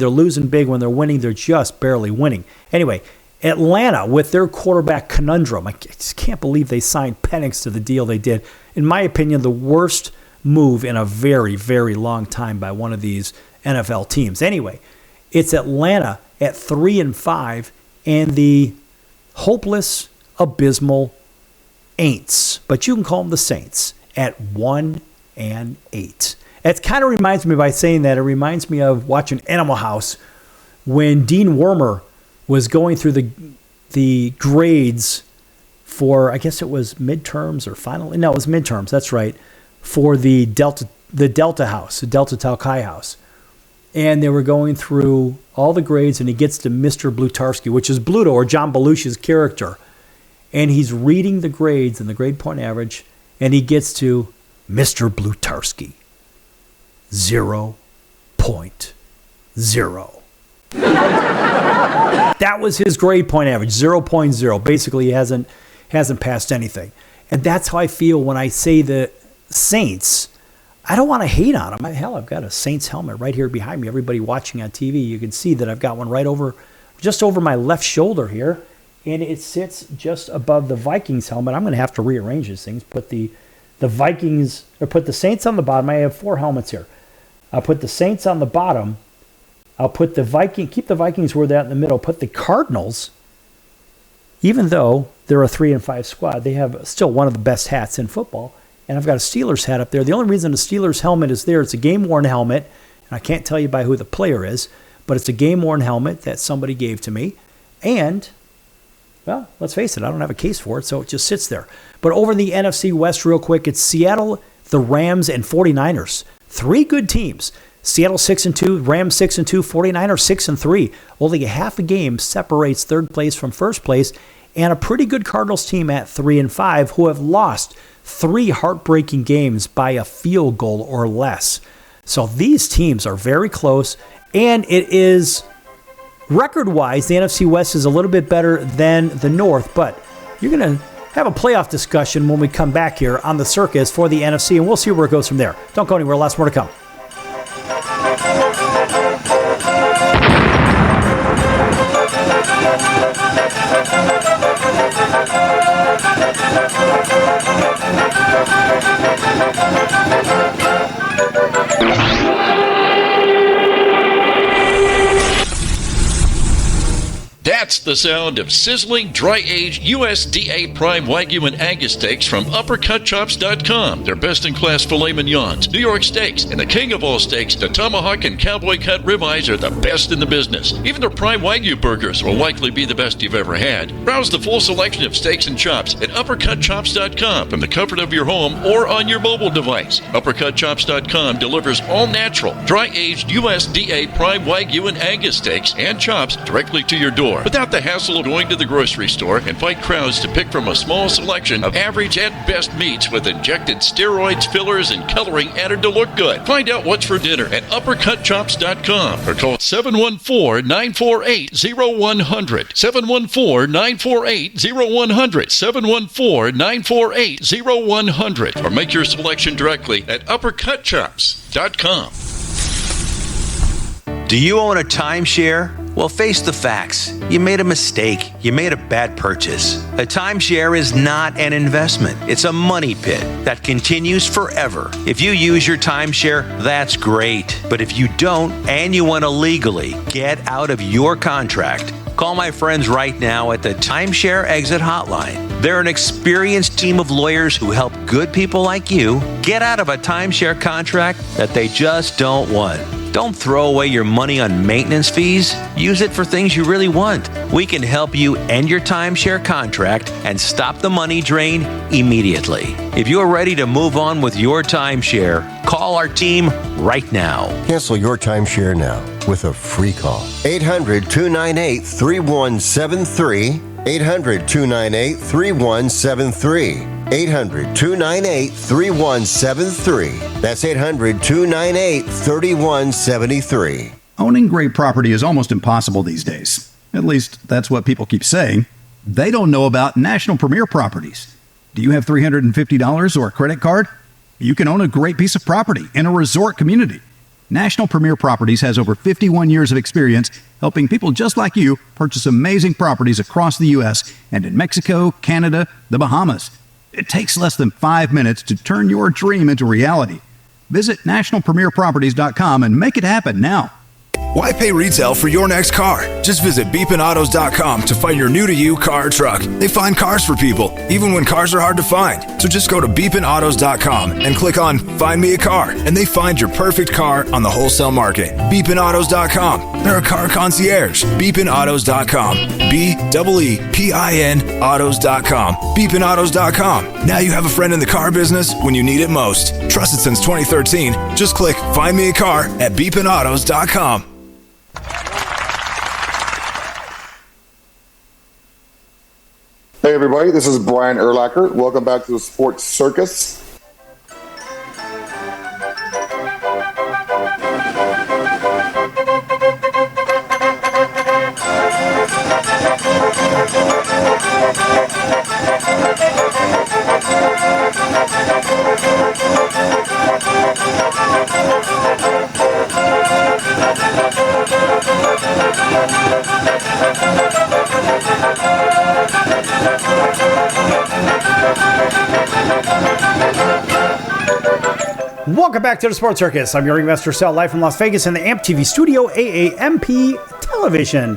big. When they're winning, they're just barely winning. Anyway, Atlanta, with their quarterback conundrum, I just can't believe they signed Penix to the deal they did. In my opinion, the worst move in a very, very long time by one of these NFL teams. Anyway, it's Atlanta at 3-5 and the hopeless, abysmal Aints, but you can call them the Saints, at 1-8. It kind of reminds me, by saying that, it reminds me of watching Animal House when Dean Wormer was going through the grades for, I guess it was midterms or final. No, it was midterms. That's right, for the Delta House, the Delta Tau Chi House, and they were going through all the grades, and he gets to Mr. Blutarski, which is Bluto, or John Belushi's character, and he's reading the grades and the grade point average, and he gets to Mr. Blutarski, 0.0. That was his grade point average, 0.0. Basically, he hasn't passed anything. And that's how I feel when I say the Saints. I don't want to hate on them. Hell, I've got a Saints helmet right here behind me. Everybody watching on TV, you can see that I've got one just over my left shoulder here. And it sits just above the Vikings helmet. I'm going to have to rearrange these things. Put the Vikings, or put the Saints on the bottom. I have 4 helmets here. I'll put the Saints on the bottom. I'll put keep the Vikings where they're at in the middle. Put the Cardinals, even though they're a 3-5 squad, they have still one of the best hats in football. And I've got a Steelers hat up there. The only reason the Steelers helmet is there, it's a game-worn helmet. And I can't tell you by who the player is, but it's a game-worn helmet that somebody gave to me. And, well, let's face it, I don't have a case for it, so it just sits there. But over in the NFC West real quick, it's Seattle, the Rams, and 49ers. 3 good teams. Seattle 6-2, Rams 6-2, 49ers 6-3. Only a half a game separates third place from first place, and a pretty good Cardinals team at 3-5 who have lost 3 heartbreaking games by a field goal or less. So these teams are very close, and it is record-wise, the NFC West is a little bit better than the North, but you're going to have a playoff discussion when we come back here on the circus for the NFC, and we'll see where it goes from there. Don't go anywhere. Lots more to come. That's the sound of sizzling, dry-aged USDA Prime Wagyu and Angus steaks from UpperCutChops.com. Their best-in-class filet mignons, New York steaks, and the king of all steaks, the tomahawk and cowboy cut ribeyes are the best in the business. Even their Prime Wagyu burgers will likely be the best you've ever had. Browse the full selection of steaks and chops at UpperCutChops.com from the comfort of your home or on your mobile device. UpperCutChops.com delivers all-natural, dry-aged USDA Prime Wagyu and Angus steaks and chops directly to your door, without the hassle of going to the grocery store and fight crowds to pick from a small selection of average at best meats with injected steroids, fillers, and coloring added to look good. Find out what's for dinner at UpperCutChops.com or call 714-948-0100. 714-948-0100. 714-948-0100. Or make your selection directly at UpperCutChops.com. Do you own a timeshare? Well, face the facts. You made a mistake. You made a bad purchase. A timeshare is not an investment. It's a money pit that continues forever. If you use your timeshare, that's great. But if you don't, and you want to legally get out of your contract, call my friends right now at the Timeshare Exit Hotline. They're an experienced team of lawyers who help good people like you get out of a timeshare contract that they just don't want. Don't throw away your money on maintenance fees. Use it for things you really want. We can help you end your timeshare contract and stop the money drain immediately. If you're ready to move on with your timeshare, call our team right now. Cancel your timeshare now with a free call. 800-298-3173. 800-298-3173. 800-298-3173. That's 800-298-3173. Owning great property is almost impossible these days. At least, that's what people keep saying. They don't know about National Premier Properties. Do you have $350 or a credit card? You can own a great piece of property in a resort community. National Premier Properties has over 51 years of experience helping people just like you purchase amazing properties across the U.S. and in Mexico, Canada, the Bahamas. It takes less than 5 minutes to turn your dream into reality. Visit nationalpremierproperties.com and make it happen now. Why pay retail for your next car? Just visit beepinautos.com to find your new-to-you car or truck. They find cars for people, even when cars are hard to find. So just go to beepinautos.com and click on Find Me a Car, and they find your perfect car on the wholesale market. Beepinautos.com. They're a car concierge. Beepinautos.com. BEEPIN autos.com. Beepinautos.com. Now you have a friend in the car business when you need it most. Trusted since 2013. Just click Find Me a Car at beepinautos.com. Hey everybody, this is Brian Urlacher. Welcome back to the Sports Circus. Welcome back to the Sports Circus. I'm your ringmaster Sal, live from Las Vegas in the AMP TV studio, AAMP television.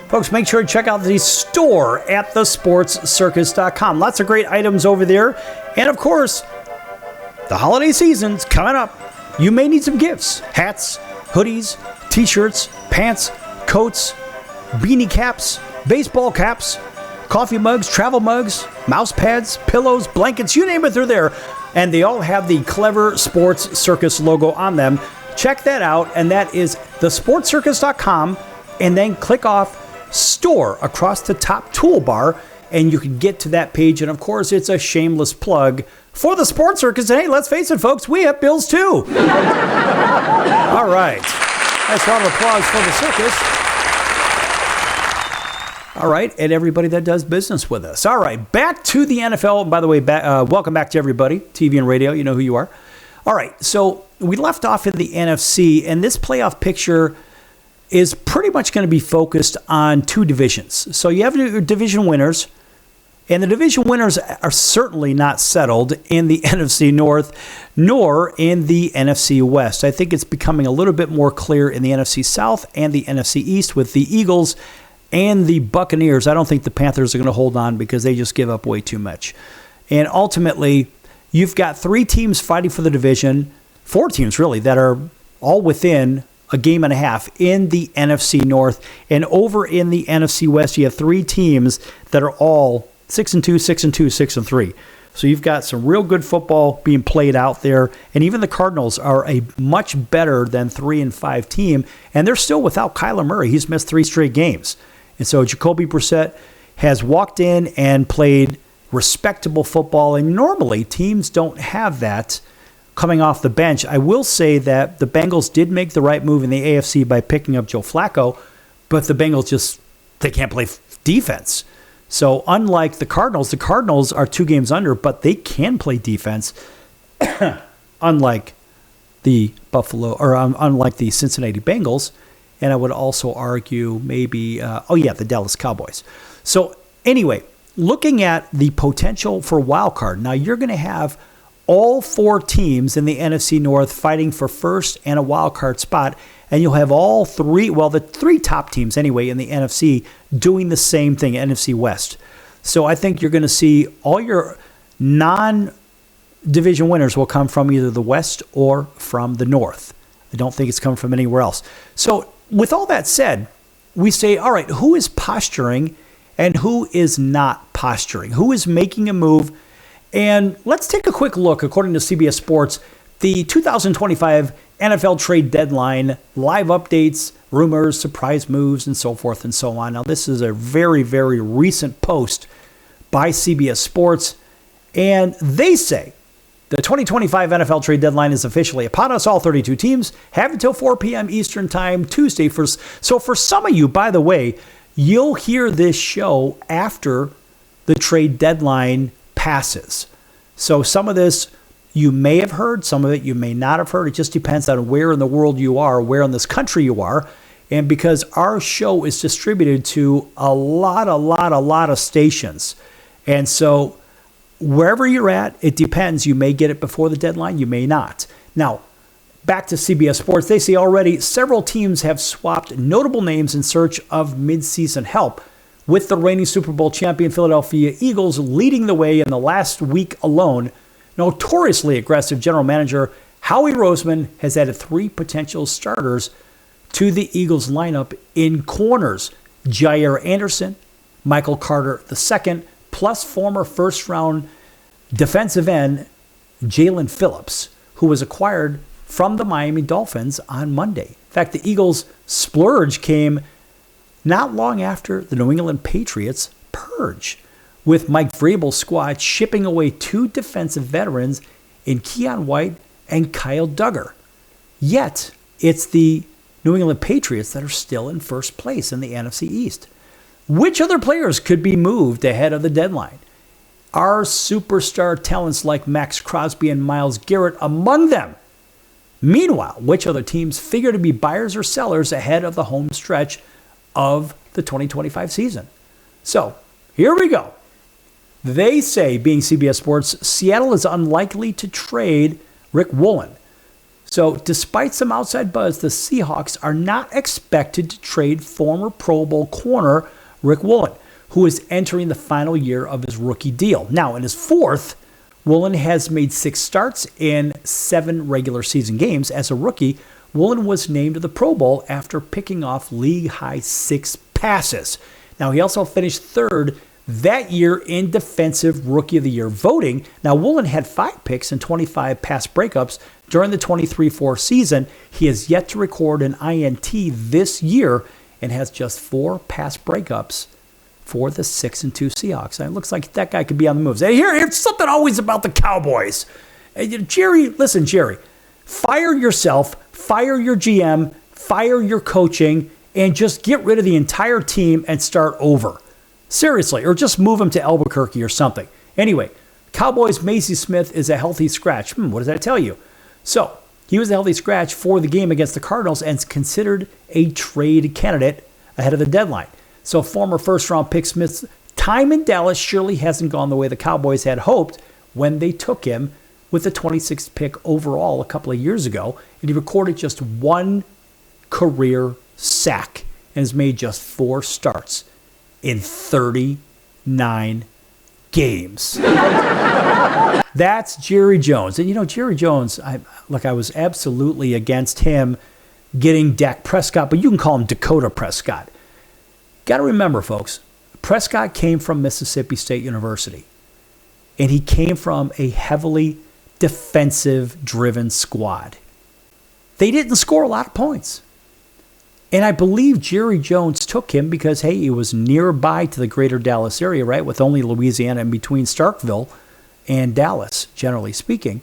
Folks, make sure to check out the store at thesportscircus.com. Lots of great items over there. And of course, the holiday season's coming up. You may need some gifts. Hats, hoodies, t-shirts, pants, coats, beanie caps, baseball caps, coffee mugs, travel mugs, mouse pads, pillows, blankets, you name it, they're there. And they all have the Clever Sports Circus logo on them. Check that out, and that is thesportscircus.com, and then click off Store across the top toolbar, and you can get to that page. And of course, it's a shameless plug for the Sports Circus. And hey, let's face it, folks, we have bills too. All right. Nice round of applause for the circus. All right, and everybody that does business with us. All right, back to the NFL. By the way, welcome back to everybody, TV and radio. You know who you are. All right, so we left off in the NFC, and this playoff picture is pretty much going to be focused on two divisions. So you have your division winners, and the division winners are certainly not settled in the NFC North nor in the NFC West. I think it's becoming a little bit more clear in the NFC South and the NFC East with the Eagles and the Buccaneers. I don't think the Panthers are going to hold on because they just give up way too much. And ultimately, you've got three teams fighting for the division, four teams really, that are all within a game and a half in the NFC North. And over in the NFC West, you have three teams that are all 6-2, 6-2, 6-3. So you've got some real good football being played out there. And even the Cardinals are a much better than 3-5 team. And they're still without Kyler Murray. He's missed 3 straight games. And so Jacoby Brissett has walked in and played respectable football. And normally teams don't have that coming off the bench. I will say that the Bengals did make the right move in the AFC by picking up Joe Flacco. But the Bengals they can't play defense. So unlike the Cardinals are 2 games under, but they can play defense. Unlike the unlike the Cincinnati Bengals. And I would also argue maybe, the Dallas Cowboys. So anyway, looking at the potential for wild card. Now you're going to have all 4 teams in the NFC North fighting for first and a wild card spot. And you'll have all 3, the 3 top teams anyway in the NFC doing the same thing, NFC West. So I think you're going to see all your non-division winners will come from either the West or from the North. I don't think it's coming from anywhere else. So with all that said, we say, all right, who is posturing and who is not posturing? Who is making a move? And let's take a quick look, according to CBS Sports, the 2025 NFL trade deadline, live updates, rumors, surprise moves, and so forth and so on. Now, this is a very, very recent post by CBS Sports, and they say The 2025 NFL trade deadline is officially upon us. All 32 teams have until 4 p.m. Eastern Time Tuesday. So for some of you, by the way, you'll hear this show after the trade deadline passes. So some of this you may have heard, some of it you may not have heard. It just depends on where in the world you are, where in this country you are. And because our show is distributed to a lot of stations. And so wherever you're at, it depends. You may get it before the deadline, you may not. Now, back to CBS Sports. They say already several teams have swapped notable names in search of midseason help, with the reigning Super Bowl champion Philadelphia Eagles leading the way in the last week alone. Notoriously aggressive general manager Howie Roseman has added 3 potential starters to the Eagles lineup in corners: Jair Anderson, Michael Carter II, plus former first-round defensive end Jalen Phillips, who was acquired from the Miami Dolphins on Monday. In fact, the Eagles' splurge came not long after the New England Patriots' purge, with Mike Vrabel's squad shipping away 2 defensive veterans in Keion White and Kyle Duggar. Yet, it's the New England Patriots that are still in first place in the NFC East. Which other players could be moved ahead of the deadline? Are superstar talents like Max Crosby and Myles Garrett among them? Meanwhile, which other teams figure to be buyers or sellers ahead of the home stretch of the 2025 season? So, here we go. They say, being CBS Sports, Seattle is unlikely to trade Rick Woolen. So, despite some outside buzz, the Seahawks are not expected to trade former Pro Bowl corner Rick Woolen, who is entering the final year of his rookie deal. Now, in his 4th, Woolen has made 6 starts in 7 regular season games. As a rookie, Woolen was named to the Pro Bowl after picking off league-high 6 passes. Now, he also finished 3rd that year in Defensive Rookie of the Year voting. Now, Woolen had 5 picks and 25 pass breakups during the 23-4 season. He has yet to record an INT this year and has just 4 pass breakups for the 6-2 Seahawks. And it looks like that guy could be on the moves. And here's something always about the Cowboys. Jerry, listen, Jerry, fire yourself, fire your GM, fire your coaching, and just get rid of the entire team and start over. Seriously, or just move him to Albuquerque or something. Anyway, Cowboys' Macy Smith is a healthy scratch. What does that tell you? So, he was a healthy scratch for the game against the Cardinals and is considered a trade candidate ahead of the deadline. So, former first-round pick Smith's time in Dallas surely hasn't gone the way the Cowboys had hoped when they took him with the 26th pick overall a couple of years ago, and he recorded just 1 career sack and has made just 4 starts in 39 games. That's Jerry Jones. And Jerry Jones, I was absolutely against him getting Dak Prescott, but you can call him Dakota Prescott. Got to remember, folks, Prescott came from Mississippi State University, and he came from a heavily defensive-driven squad. They didn't score a lot of points. And I believe Jerry Jones took him because, hey, he was nearby to the greater Dallas area, right, with only Louisiana in between Starkville and Dallas, generally speaking.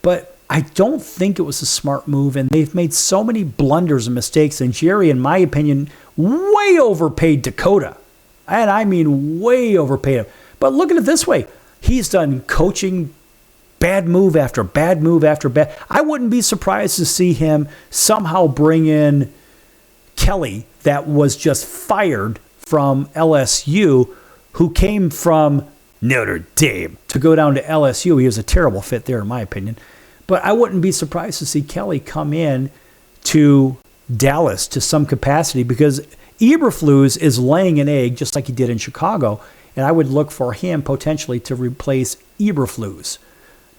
But I don't think it was a smart move, and they've made so many blunders and mistakes. And Jerry, in my opinion, way overpaid Dakota. And I mean way overpaid him. But look at it this way. He's done coaching bad move after bad move after bad. I wouldn't be surprised to see him somehow bring in Kelly, that was just fired from LSU, who came from Notre Dame to go down to LSU. He was a terrible fit there, in my opinion. But I wouldn't be surprised to see Kelly come in to Dallas to some capacity, because Eberflus is laying an egg just like he did in Chicago, and I would look for him potentially to replace Eberflus.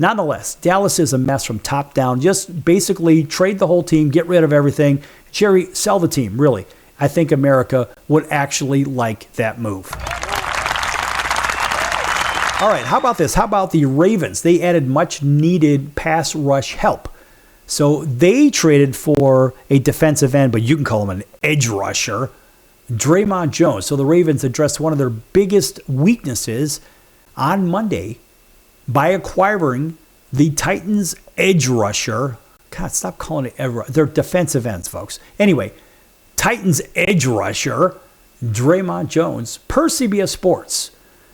Nonetheless, Dallas is a mess from top down. Just basically trade the whole team, get rid of everything. Jerry, sell the team, really. I think America would actually like that move. All right, how about this? How about the Ravens? They added much needed pass rush help. So they traded for a defensive end, but you can call him an edge rusher, Draymond Jones. So the Ravens addressed one of their biggest weaknesses on Monday by acquiring the Titans edge rusher. God, stop calling it edge rusher. They're defensive ends, folks. Anyway, Titans edge rusher, Draymond Jones, per CBS Sports.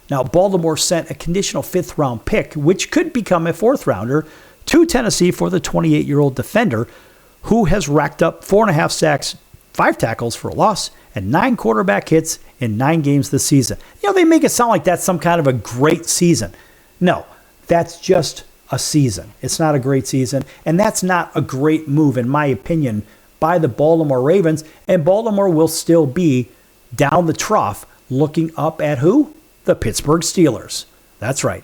Now, Baltimore sent a conditional 5th-round pick, which could become a 4th-rounder, to Tennessee for the 28-year-old defender, who has racked up 4.5 sacks, 5 tackles for a loss, and 9 quarterback hits in 9 games this season. You know, they make it sound like that's some kind of a great season. No, that's just a season. It's not a great season, and that's not a great move, in my opinion, by the Baltimore Ravens, and Baltimore will still be down the trough looking up at who? The Pittsburgh Steelers. That's right.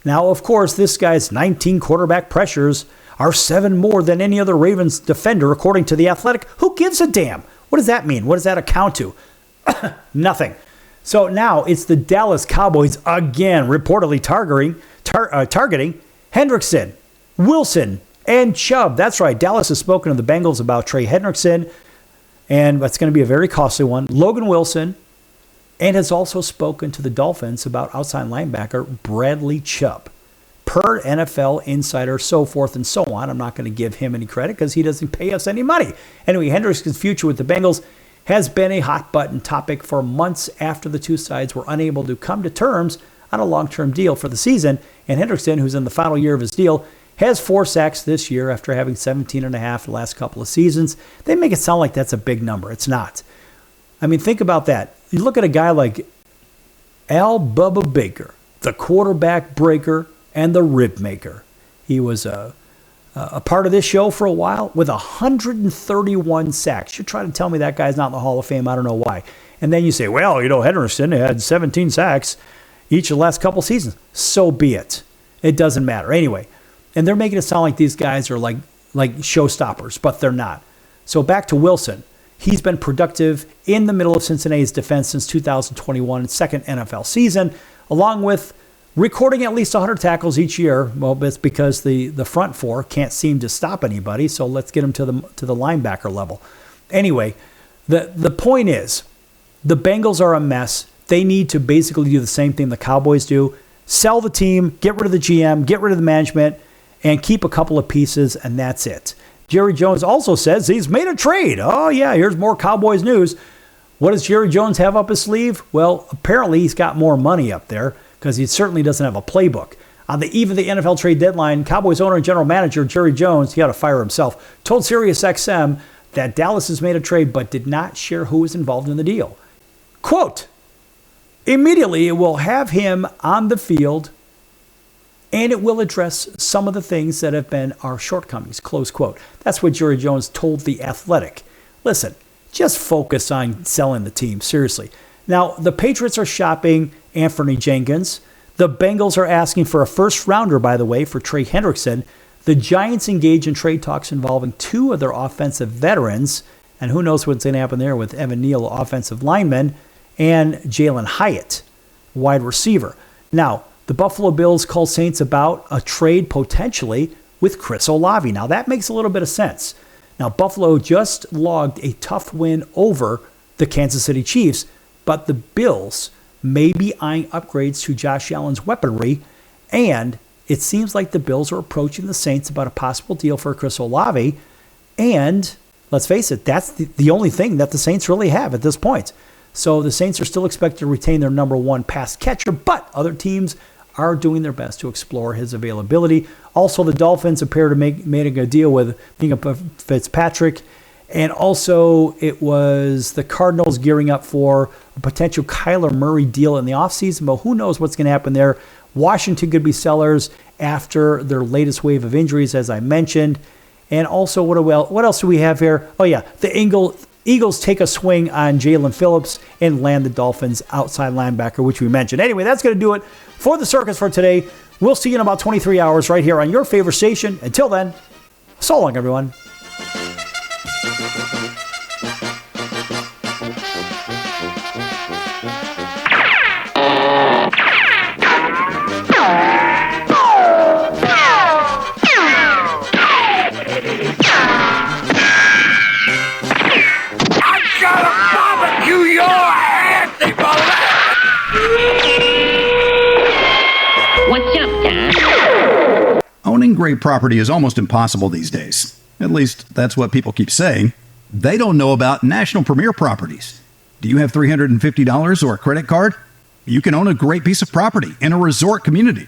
Now, of course, this guy's 19 quarterback pressures are 7 more than any other Ravens defender, according to The Athletic. Who gives a damn? What does that mean? What does that account to? Nothing. So now it's the Dallas Cowboys again, reportedly targeting Hendrickson, Wilson, and Chubb. That's right. Dallas has spoken to the Bengals about Trey Hendrickson, and that's going to be a very costly one. Logan Wilson, and has also spoken to the Dolphins about outside linebacker Bradley Chubb. Per NFL Insider, so forth and so on. I'm not going to give him any credit because he doesn't pay us any money. Anyway, Hendrickson's future with the Bengals has been a hot-button topic for months after the two sides were unable to come to terms on a long-term deal for the season. And Hendrickson, who's in the final year of his deal, has 4 sacks this year after having 17.5 the last couple of seasons. They make it sound like that's a big number. It's not. I mean, think about that. You look at a guy like Al Bubba Baker, the quarterback breaker and the rib maker. He was a part of this show for a while with 131 sacks. You're trying to tell me that guy's not in the Hall of Fame. I don't know why. And then you say, well, you know, Hendrickson had 17 sacks each of the last couple seasons. So be it. It doesn't matter. Anyway, and they're making it sound like these guys are like showstoppers, but they're not. So back to Wilson. He's been productive in the middle of Cincinnati's defense since 2021, second NFL season, along with recording at least 100 tackles each year. Well, it's because the front four can't seem to stop anybody, so let's get him to the linebacker level. Anyway, the point is, the Bengals are a mess. They need to basically do the same thing the Cowboys do. Sell the team, get rid of the GM, get rid of the management, and keep a couple of pieces, and that's it. Jerry Jones also says he's made a trade. Oh, yeah, here's more Cowboys news. What does Jerry Jones have up his sleeve? Well, apparently he's got more money up there because he certainly doesn't have a playbook. On the eve of the NFL trade deadline, Cowboys owner and general manager Jerry Jones, he ought to fire himself, told SiriusXM that Dallas has made a trade but did not share who is involved in the deal. Quote, immediately it will have him on the field and it will address some of the things that have been our shortcomings, close quote. That's what Jerry Jones told The Athletic. Listen, just focus on selling the team, seriously. Now, the Patriots are shopping Anthony Jenkins. The Bengals are asking for a first-rounder, by the way, for Trey Hendrickson. The Giants engage in trade talks involving 2 of their offensive veterans, and who knows what's going to happen there with Evan Neal, offensive lineman, and Jalen Hyatt, wide receiver. Now, the Buffalo Bills call Saints about a trade potentially with Chris Olave. Now, that makes a little bit of sense. Now, Buffalo just logged a tough win over the Kansas City Chiefs, but the Bills may be eyeing upgrades to Josh Allen's weaponry, and it seems like the Bills are approaching the Saints about a possible deal for Chris Olave, and let's face it, that's the only thing that the Saints really have at this point. So the Saints are still expected to retain their number 1 pass catcher, but other teams are doing their best to explore his availability. Also, the Dolphins appear to making a deal with Fitzpatrick. And also, it was the Cardinals gearing up for a potential Kyler Murray deal in the offseason. But who knows what's going to happen there. Washington could be sellers after their latest wave of injuries, as I mentioned. And also, what else do we have here? Oh, yeah, the Eagles take a swing on Jalen Phillips and land the Dolphins outside linebacker, which we mentioned. Anyway, that's going to do it for the circus for today. We'll see you in about 23 hours right here on your favorite station. Until then, so long, everyone. Owning Finding great property is almost impossible these days. At least, that's what people keep saying. They don't know about National Premier Properties. Do you have $350 or a credit card? You can own a great piece of property in a resort community.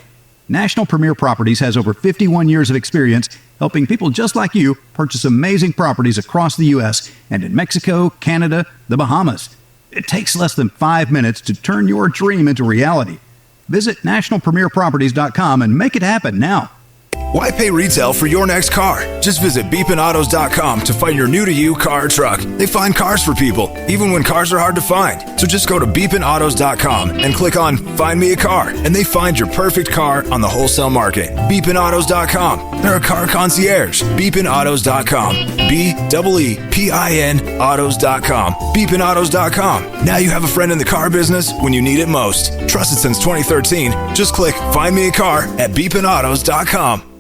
National Premier Properties has over 51 years of experience helping people just like you purchase amazing properties across the U.S. and in Mexico, Canada, the Bahamas. It takes less than 5 minutes to turn your dream into reality. Visit nationalpremierproperties.com and make it happen now. Why pay retail for your next car? Just visit beepinautos.com to find your new-to-you car or truck. They find cars for people, even when cars are hard to find. So just go to beepinautos.com and click on Find Me a Car, and they find your perfect car on the wholesale market. Beepinautos.com. They're a car concierge. Beepinautos.com. BEEPIN autos.com. Beepinautos.com. Now you have a friend in the car business when you need it most. Trusted since 2013. Just click Find Me a Car at beepinautos.com.